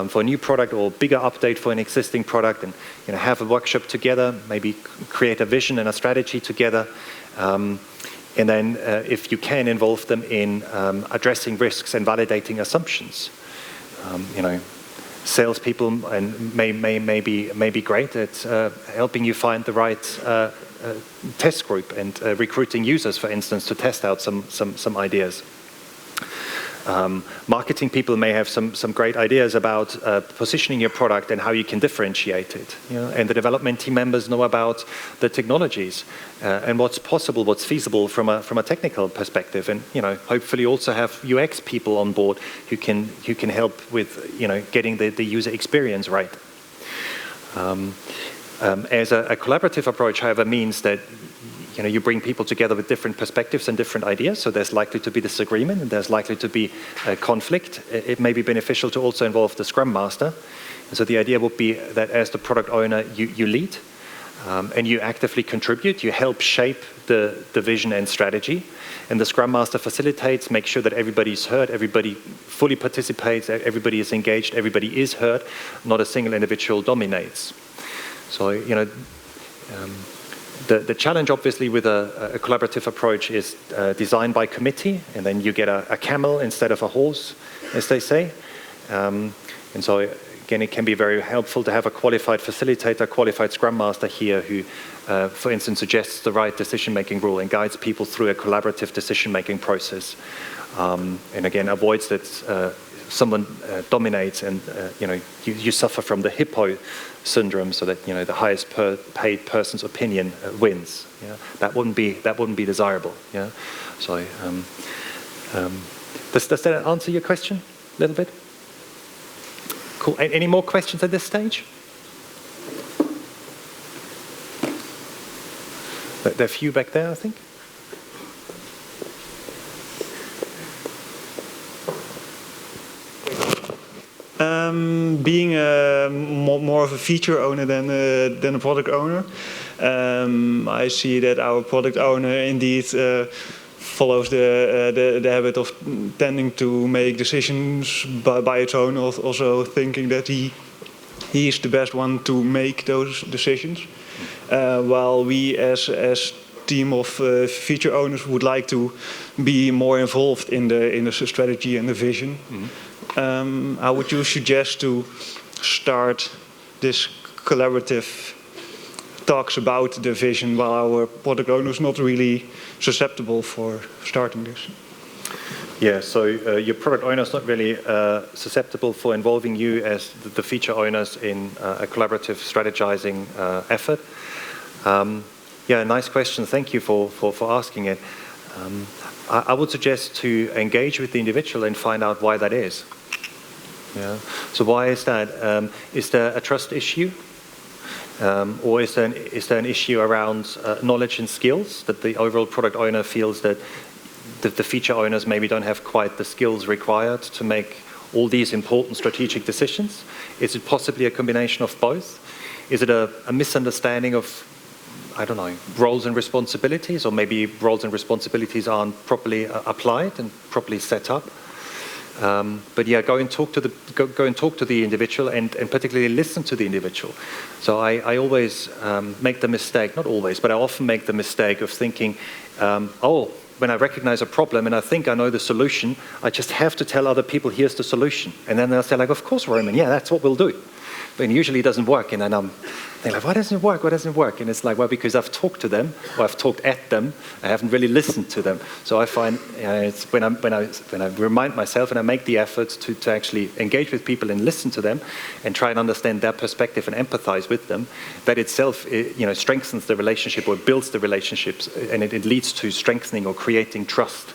S1: for a new product or bigger update for an existing product, and have a workshop together, maybe create a vision and a strategy together. And then if you can, involve them in addressing risks and validating assumptions. Salespeople may be great at helping you find the right test group and recruiting users, for instance, to test out some ideas. Marketing people may have some great ideas about positioning your product and how you can differentiate it. And the development team members know about the technologies and what's possible, what's feasible from a technical perspective. And hopefully also have UX people on board who can help with getting the user experience right. As a collaborative approach, however, means that you bring people together with different perspectives and different ideas, so there's likely to be disagreement and there's likely to be conflict. It may be beneficial to also involve the Scrum Master. And so the idea would be that as the product owner, you lead and you actively contribute, you help shape the vision and strategy. And the Scrum Master facilitates, makes sure that everybody's heard, everybody fully participates, everybody is engaged, everybody is heard, not a single individual dominates. So, the challenge, obviously, with a collaborative approach is design by committee, and then you get a camel instead of a horse, as they say. And so, again, it can be very helpful to have a qualified facilitator, qualified Scrum Master here who, for instance, suggests the right decision-making rule and guides people through a collaborative decision-making process. And again, avoids that someone dominates and you suffer from the hippo syndrome, so that the highest paid person's opinion wins. That wouldn't be desirable. So does that answer your question a little bit? Cool. Any more questions at this stage? There are a few back there, I think.
S6: Being more of a feature owner than a product owner, I see that our product owner indeed follows the habit of tending to make decisions by its own, also thinking that he is the best one to make those decisions, while we as team of feature owners would like to be more involved in the strategy and the vision. Mm-hmm. How would you suggest to start this collaborative talks about the vision while our product owner is not really susceptible for starting this?
S1: Yeah, so your product owner is not really susceptible for involving you as the feature owners in a collaborative strategizing effort. Yeah, nice question. Thank you for asking it. I would suggest to engage with the individual and find out why that is. Yeah. So why is that? Is there a trust issue? Or is there an issue around knowledge and skills, that the overall product owner feels that the feature owners maybe don't have quite the skills required to make all these important strategic decisions? Is it possibly a combination of both? Is it a misunderstanding of, I don't know, roles and responsibilities, or maybe roles and responsibilities aren't properly applied and properly set up? But yeah, go and talk to the individual and particularly listen to the individual. So I always make the mistake, not always, but I often make the mistake of thinking, when I recognize a problem and I think I know the solution, I just have to tell other people, here's the solution. And then they'll say, like, of course, Roman, yeah, that's what we'll do. But usually it doesn't work, and then they're like, why doesn't it work? Why doesn't it work? And it's like, well, because I've talked to them, or I've talked at them, I haven't really listened to them. So I find it's when I remind myself and I make the effort to actually engage with people and listen to them and try and understand their perspective and empathize with them, that itself strengthens the relationship or builds the relationships, and it leads to strengthening or creating trust.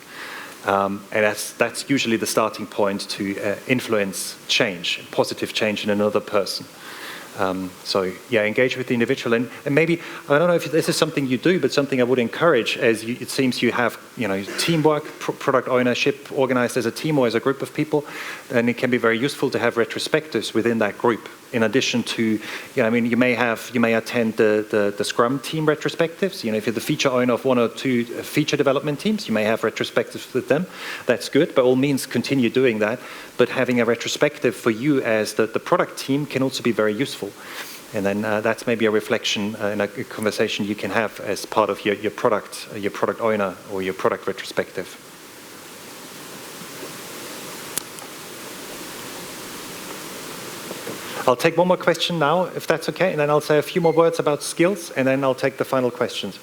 S1: And that's usually the starting point to influence change, positive change in another person. So yeah, engage with the individual, and maybe, I don't know if this is something you do, but something I would encourage, as it seems you have teamwork, product ownership organized as a team or as a group of people, and it can be very useful to have retrospectives within that group. In addition to, you may attend the Scrum team retrospectives. If you're the feature owner of one or two feature development teams, you may have retrospectives with them. That's good. By all means, continue doing that. But having a retrospective for you as the product team can also be very useful. And then that's maybe a reflection in a conversation you can have as part of your product owner or your product retrospective. I'll take one more question now, if that's okay, and then I'll say a few more words about skills, and then I'll take the final questions.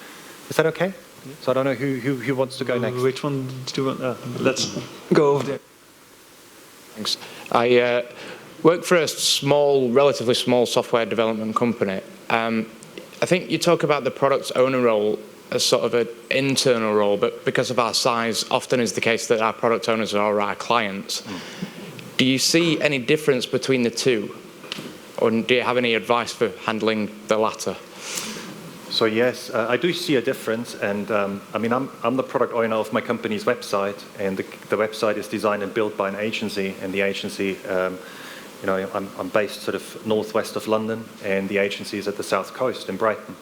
S1: Is that okay? So I don't know who wants to go next.
S6: Which one do you want? Let's go over there.
S7: Thanks. I work for a relatively small software development company. I think you talk about the product owner role as sort of an internal role, but because of our size, often is the case that our product owners are our clients. Do you see any difference between the two? Or do you have any advice for handling the latter?
S1: So yes, I do see a difference, and I mean I'm the product owner of my company's website, and the website is designed and built by an agency, and the agency, I'm based sort of northwest of London, and the agency is at the south coast in Brighton.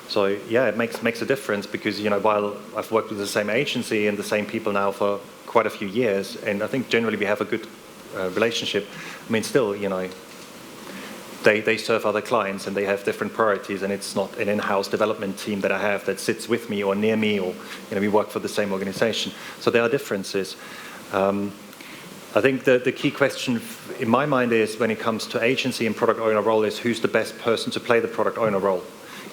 S1: So yeah, it makes a difference because while I've worked with the same agency and the same people now for quite a few years, and I think generally we have a good relationship. I mean, still, They serve other clients and they have different priorities, and it's not an in-house development team that I have that sits with me or near me, or we work for the same organization. So there are differences. I think the key question in my mind is, when it comes to agency and product owner role, is who's the best person to play the product owner role?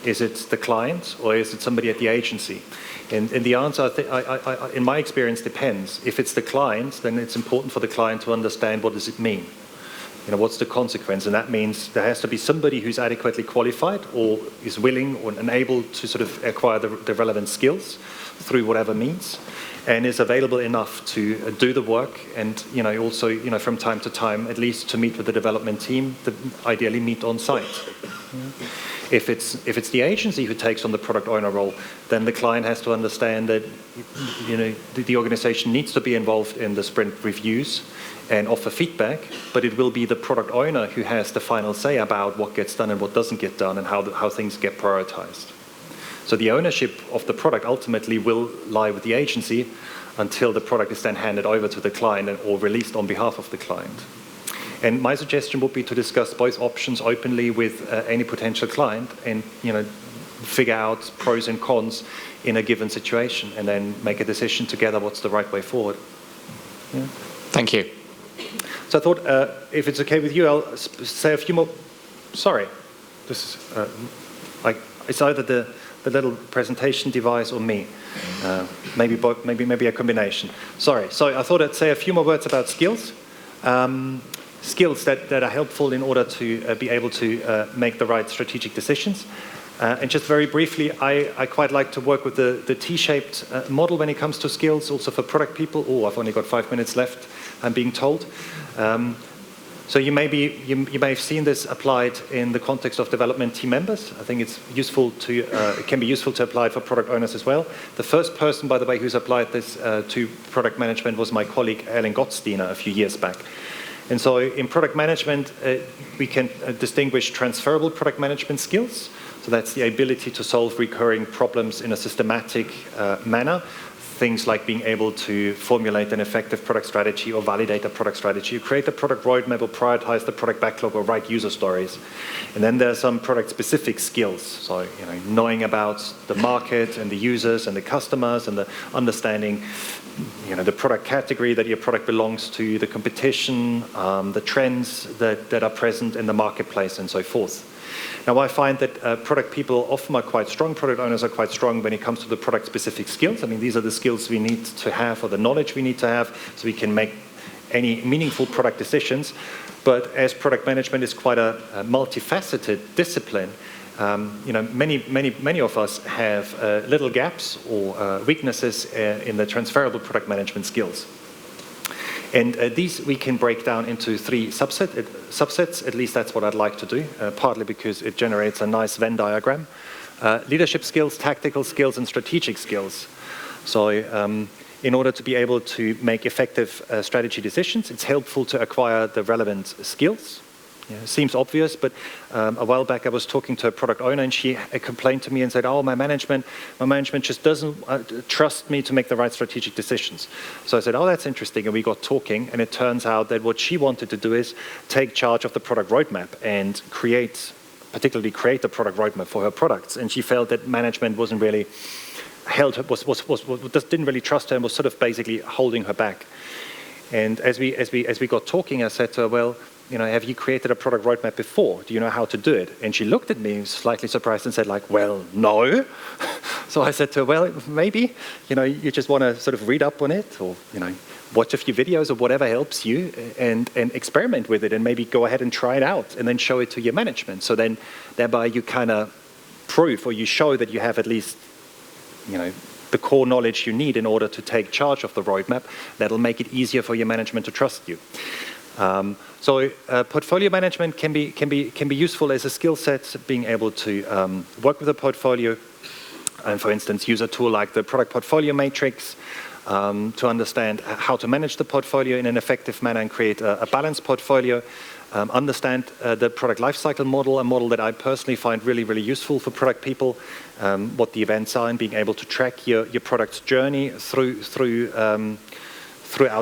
S1: Is it the client or is it somebody at the agency? And the answer, in my experience, depends. If it's the client, then it's important for the client to understand what does it mean. What's the consequence? And that means there has to be somebody who's adequately qualified or is willing and able to sort of acquire the relevant skills through whatever means, and is available enough to do the work, and also from time to time at least to meet with the development team, ideally meet on site. If it's the agency who takes on the product owner role, then the client has to understand that the organization needs to be involved in the sprint reviews and offer feedback, but it will be the product owner who has the final say about what gets done and what doesn't get done, and how things get prioritized. So the ownership of the product ultimately will lie with the agency until the product is then handed over to the client or released on behalf of the client. And my suggestion would be to discuss both options openly with any potential client, and figure out pros and cons in a given situation, and then make a decision together what's the right way forward. Yeah.
S7: Thank you.
S1: So I thought, if it's okay with you, I'll say a few more. Sorry, this is it's either the little presentation device or me. Maybe both, maybe a combination. Sorry. So I thought I'd say a few more words about skills. Skills that are helpful in order to be able to make the right strategic decisions. And just very briefly, I quite like to work with the T-shaped model when it comes to skills, also for product people. Oh, I've only got 5 minutes left, I'm being told. So you may have seen this applied in the context of development team members. I think it's useful it can be useful to apply it for product owners as well. The first person, by the way, who's applied this to product management was my colleague Erling Gottsteiner a few years back. And so in product management, we can distinguish transferable product management skills. So that's the ability to solve recurring problems in a systematic manner. Things like being able to formulate an effective product strategy or validate a product strategy, create a product roadmap or prioritize the product backlog or write user stories. And then there are some product-specific skills. So, knowing about the market and the users and the customers, and the understanding the product category that your product belongs to, the competition, the trends that are present in the marketplace, and so forth. Now, I find that product people often are quite strong, product owners are quite strong when it comes to the product-specific skills. I mean, these are the skills we need to have, or the knowledge we need to have, so we can make any meaningful product decisions. But as product management is quite a multifaceted discipline, many of us have little gaps or weaknesses in the transferable product management skills. And these we can break down into 3 subsets, at least that's what I'd like to do, partly because it generates a nice Venn diagram. Leadership skills, tactical skills, and strategic skills. So in order to be able to make effective strategy decisions, it's helpful to acquire the relevant skills. It seems obvious, but a while back I was talking to a product owner, and she complained to me and said, "Oh, my management just doesn't trust me to make the right strategic decisions." So I said, "Oh, that's interesting," and we got talking, and it turns out that what she wanted to do is take charge of the product roadmap and create particularly create a product roadmap for her products, and she felt that management wasn't really didn't really trust her and was sort of basically holding her back. And as we got talking, I said to her, well, have you created a product roadmap before? Do you know how to do it? And she looked at me slightly surprised and said, like, well, no. So I said to her, well, maybe, you just want to sort of read up on it, or, watch a few videos or whatever helps you, and experiment with it, and maybe go ahead and try it out and then show it to your management. So then thereby you kind of prove, or you show that you have at least, the core knowledge you need in order to take charge of the roadmap. That'll make it easier for your management to trust you. So portfolio management can be useful as a skill set, being able to work with a portfolio, and for instance use a tool like the product portfolio matrix to understand how to manage the portfolio in an effective manner and create a balanced portfolio. Understand the product lifecycle model, a model that I personally find really, really useful for product people, what the events are, and being able to track your product's journey throughout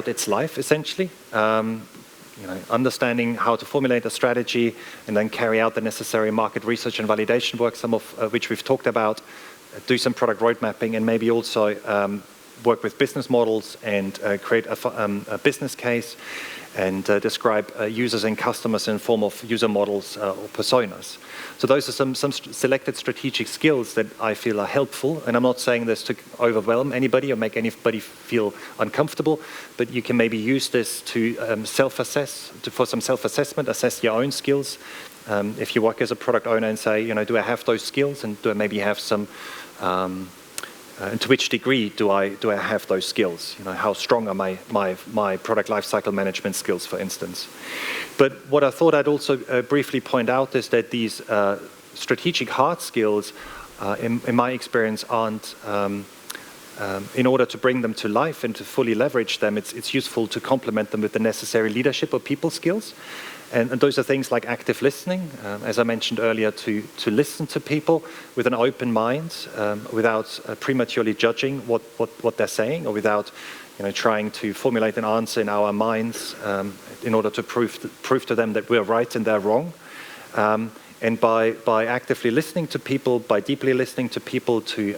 S1: its life, essentially. Understanding how to formulate a strategy and then carry out the necessary market research and validation work, some of which we've talked about, do some product road mapping, and maybe also work with business models and create a business case and describe users and customers in form of user models or personas. So those are some selected strategic skills that I feel are helpful. And I'm not saying this to overwhelm anybody or make anybody feel uncomfortable, but you can maybe use this to self-assess, for some self-assessment, assess your own skills. If you work as a product owner and say, do I have those skills, and do I maybe have some and to which degree do I have those skills? How strong are my product lifecycle management skills, for instance? But what I thought I'd also briefly point out is that these strategic hard skills, in my experience, aren't. In order to bring them to life and to fully leverage them, it's useful to complement them with the necessary leadership or people skills. And those are things like active listening, as I mentioned earlier, to listen to people with an open mind, without prematurely judging what they're saying, or without trying to formulate an answer in our minds in order to prove to them that we're right and they're wrong. And by actively listening to people, by deeply listening to people, to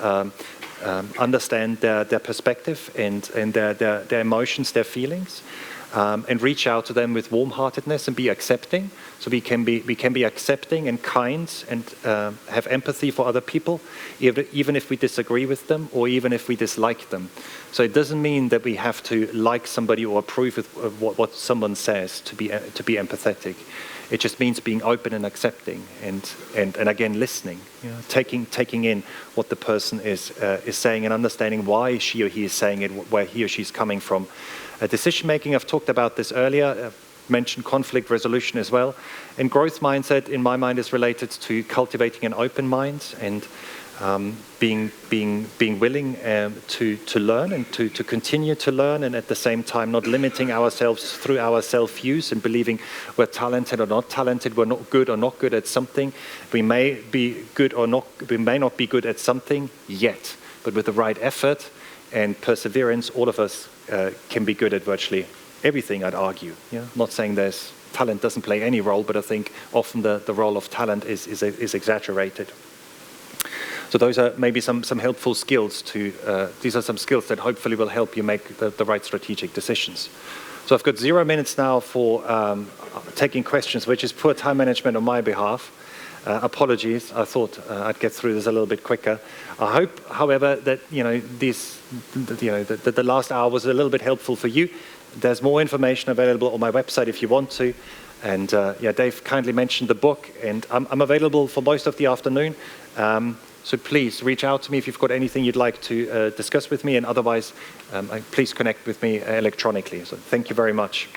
S1: understand their perspective and their emotions, their feelings. And reach out to them with warm-heartedness and be accepting. So we can be accepting and kind and have empathy for other people, even if we disagree with them or even if we dislike them. So it doesn't mean that we have to like somebody or approve of what someone says to be empathetic. It just means being open and accepting, and again listening, taking in what the person is saying and understanding why she or he is saying it, where he or she is coming from. Decision making, I've talked about this earlier, mentioned conflict resolution as well. And growth mindset, in my mind, is related to cultivating an open mind and being willing to learn and to continue to learn, and at the same time not limiting ourselves through our self-use and believing we're talented or not talented, we're not good or not good at something. We may be good or not, we may not be good at something yet, but with the right effort and perseverance, all of us can be good at virtually everything, I'd argue. I'm not saying talent doesn't play any role, but I think often the role of talent is exaggerated. So those are maybe some helpful skills these are some skills that hopefully will help you make the right strategic decisions. So I've got 0 minutes now for taking questions, which is poor time management on my behalf. Apologies, I thought I'd get through this a little bit quicker. I hope, however, that the last hour was a little bit helpful for you. There's more information available on my website if you want to. And Dave kindly mentioned the book, and I'm available for most of the afternoon. So please reach out to me if you've got anything you'd like to discuss with me, and otherwise, please connect with me electronically. So thank you very much.